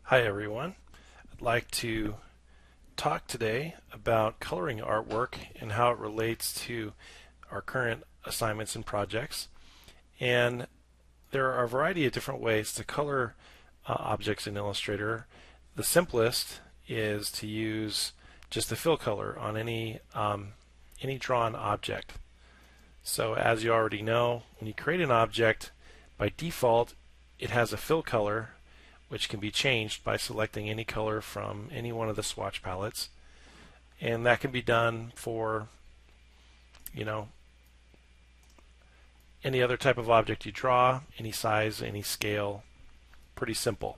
Hi everyone. I'd like to talk today about coloring artwork and how it relates to our current assignments and projects. And there are a variety of different ways to color objects in Illustrator. The simplest is to use just the fill color on any drawn object. So as you already know, when you create an object, by default it has a fill color which can be changed by selecting any color from any one of the swatch palettes. And that can be done for, any other type of object you draw, any size, any scale. Pretty simple.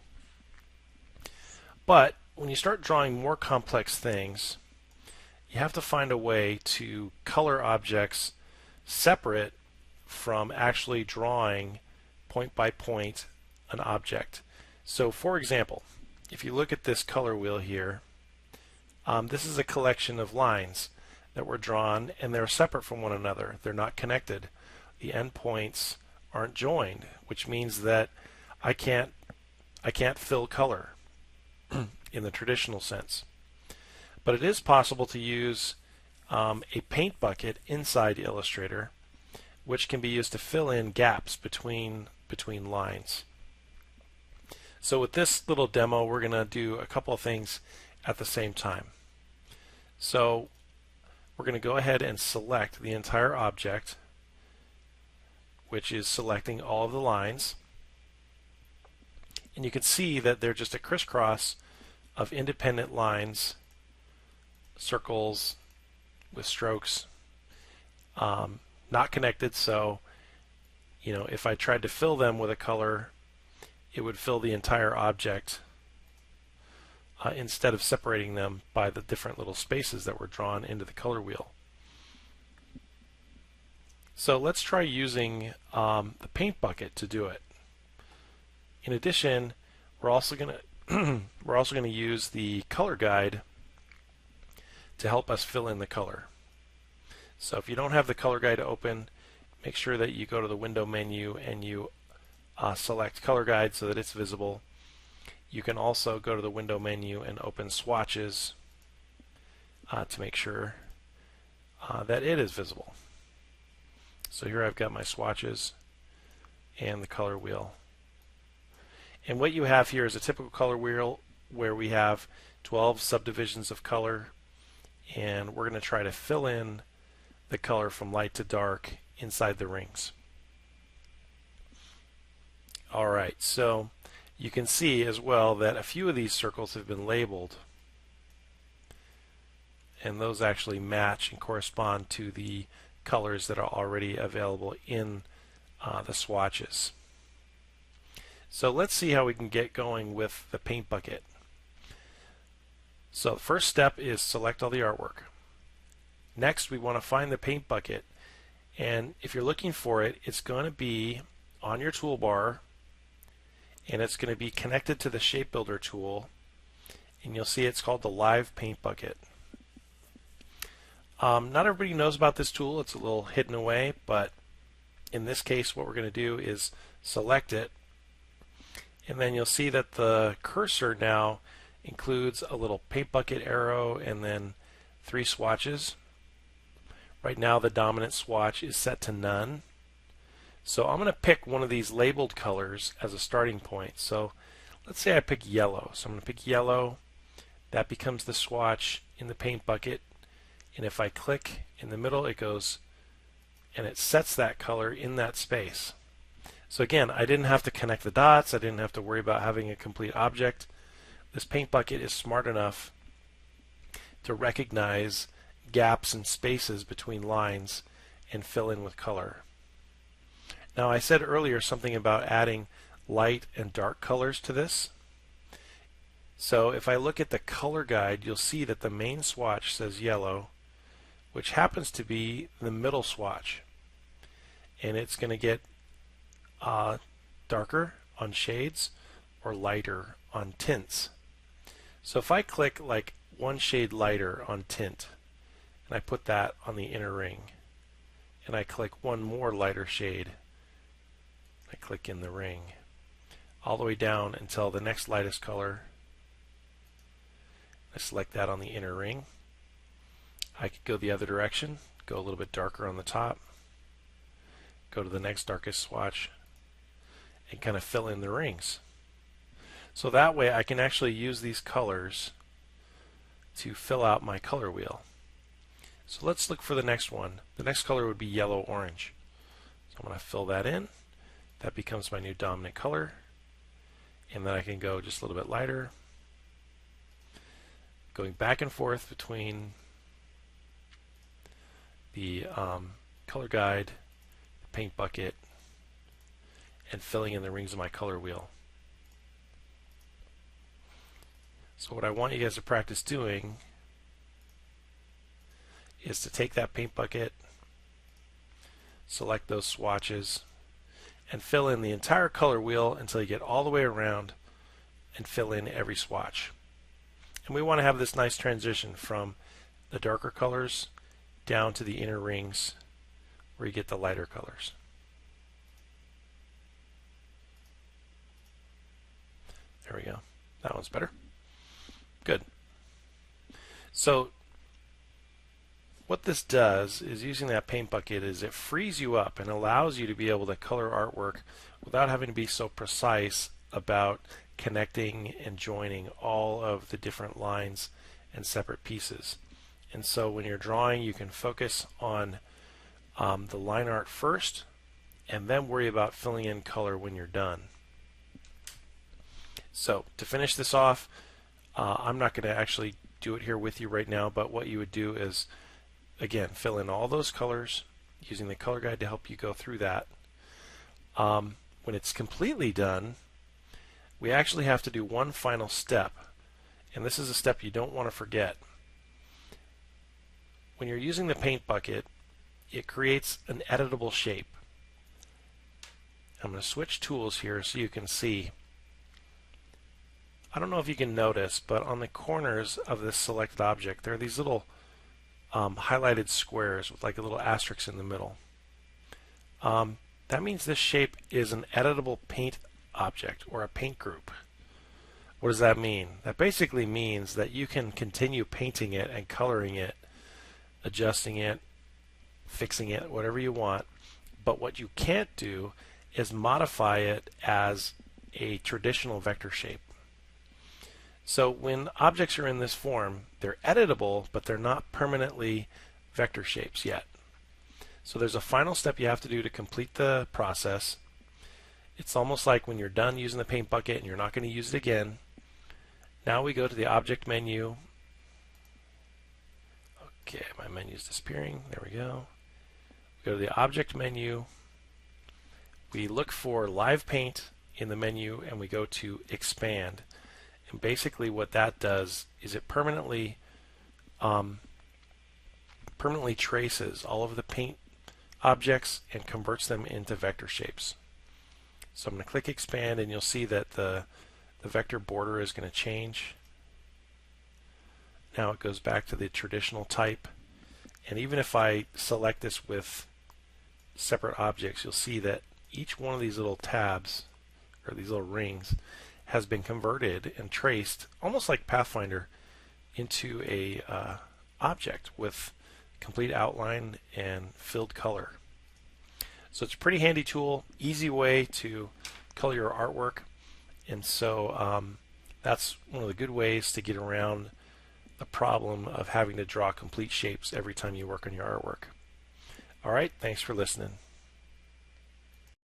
But when you start drawing more complex things, you have to find a way to color objects separate from actually drawing point by point an object. So for example, if you look at this color wheel here, this is a collection of lines that were drawn and they're separate from one another. They're not connected. The endpoints aren't joined, which means that I can't fill color in the traditional sense. But it is possible to use a paint bucket inside Illustrator, which can be used to fill in gaps between lines. So with this little demo, we're going to do a couple of things at the same time. So we're going to go ahead and select the entire object, which is selecting all of the lines. And you can see that they're just a crisscross of independent lines, circles with strokes, not connected. So, if I tried to fill them with a color, it would fill the entire object instead of separating them by the different little spaces that were drawn into the color wheel. So let's try using the paint bucket to do it. In addition, we're also going to use the color guide to help us fill in the color. So if you don't have the color guide open, make sure that you go to the window menu and you select color guide so that it's visible. You can also go to the window menu and open swatches to make sure that it is visible. So here I've got my swatches and the color wheel. And what you have here is a typical color wheel where we have 12 subdivisions of color, and we're going to try to fill in the color from light to dark inside the rings. Alright, so you can see as well that a few of these circles have been labeled, and those actually match and correspond to the colors that are already available in the swatches. So let's see how we can get going with the paint bucket. So the first step is select all the artwork. Next, we want to find the paint bucket, and if you're looking for it, it's going to be on your toolbar, and it's going to be connected to the Shape Builder tool, and you'll see it's called the Live Paint Bucket. Not everybody knows about this tool. It's a little hidden away, but in this case what we're going to do is select it, and then you'll see that the cursor now includes a little paint bucket arrow and then 3 swatches. Right now the dominant swatch is set to none. So I'm going to pick one of these labeled colors as a starting point. So let's say I pick yellow. So I'm going to pick yellow. That becomes the swatch in the paint bucket. And if I click in the middle, it goes and it sets that color in that space. So again, I didn't have to connect the dots. I didn't have to worry about having a complete object. This paint bucket is smart enough to recognize gaps and spaces between lines and fill in with color. Now I said earlier something about adding light and dark colors to this. So if I look at the color guide, you'll see that the main swatch says yellow, which happens to be the middle swatch. And it's going to get darker on shades or lighter on tints. So if I click like one shade lighter on tint, and I put that on the inner ring, and I click one more lighter shade, I click in the ring, all the way down until the next lightest color I select that on the inner ring. I could go the other direction, go a little bit darker on the top, go to the next darkest swatch, and kind of fill in the rings. So that way I can actually use these colors to fill out my color wheel. So let's look for the next one. The next color would be yellow-orange. So I'm going to fill that in. That becomes my new dominant color. And then I can go just a little bit lighter, going back and forth between the color guide, the paint bucket, and filling in the rings of my color wheel. So what I want you guys to practice doing is to take that paint bucket, select those swatches, and fill in the entire color wheel until you get all the way around and fill in every swatch. And we want to have this nice transition from the darker colors down to the inner rings where you get the lighter colors. There we go. That one's better. Good. So what this does is, using that paint bucket, is it frees you up and allows you to be able to color artwork without having to be so precise about connecting and joining all of the different lines and separate pieces. And so when you're drawing, you can focus on the line art first and then worry about filling in color when you're done. So to finish this off, I'm not going to actually do it here with you right now, but what you would do is, again, fill in all those colors using the color guide to help you go through that. When it's completely done, we actually have to do one final step, and this is a step you don't want to forget. When you're using the paint bucket, it creates an editable shape. I'm going to switch tools here so you can see. I don't know if you can notice, but on the corners of this selected object, there are these little highlighted squares with like a little asterisk in the middle. That means this shape is an editable paint object or a paint group. What does that mean? That basically means that you can continue painting it and coloring it, adjusting it, fixing it, whatever you want. But what you can't do is modify it as a traditional vector shape. So when objects are in this form, they're editable, but they're not permanently vector shapes yet. So there's a final step you have to do to complete the process. It's almost like when you're done using the paint bucket and you're not going to use it again. Now we go to the object menu. Okay, my menu's disappearing. There we go. We go to the object menu. We look for live paint in the menu and we go to expand. And basically what that does is it permanently traces all of the paint objects and converts them into vector shapes. So I'm going to click expand and you'll see that the vector border is going to change. Now it goes back to the traditional type. And even if I select this with separate objects, you'll see that each one of these little tabs, or these little rings, has been converted and traced, almost like Pathfinder, into a object with complete outline and filled color. So it's a pretty handy tool, easy way to color your artwork, and so that's one of the good ways to get around the problem of having to draw complete shapes every time you work on your artwork. Alright, thanks for listening.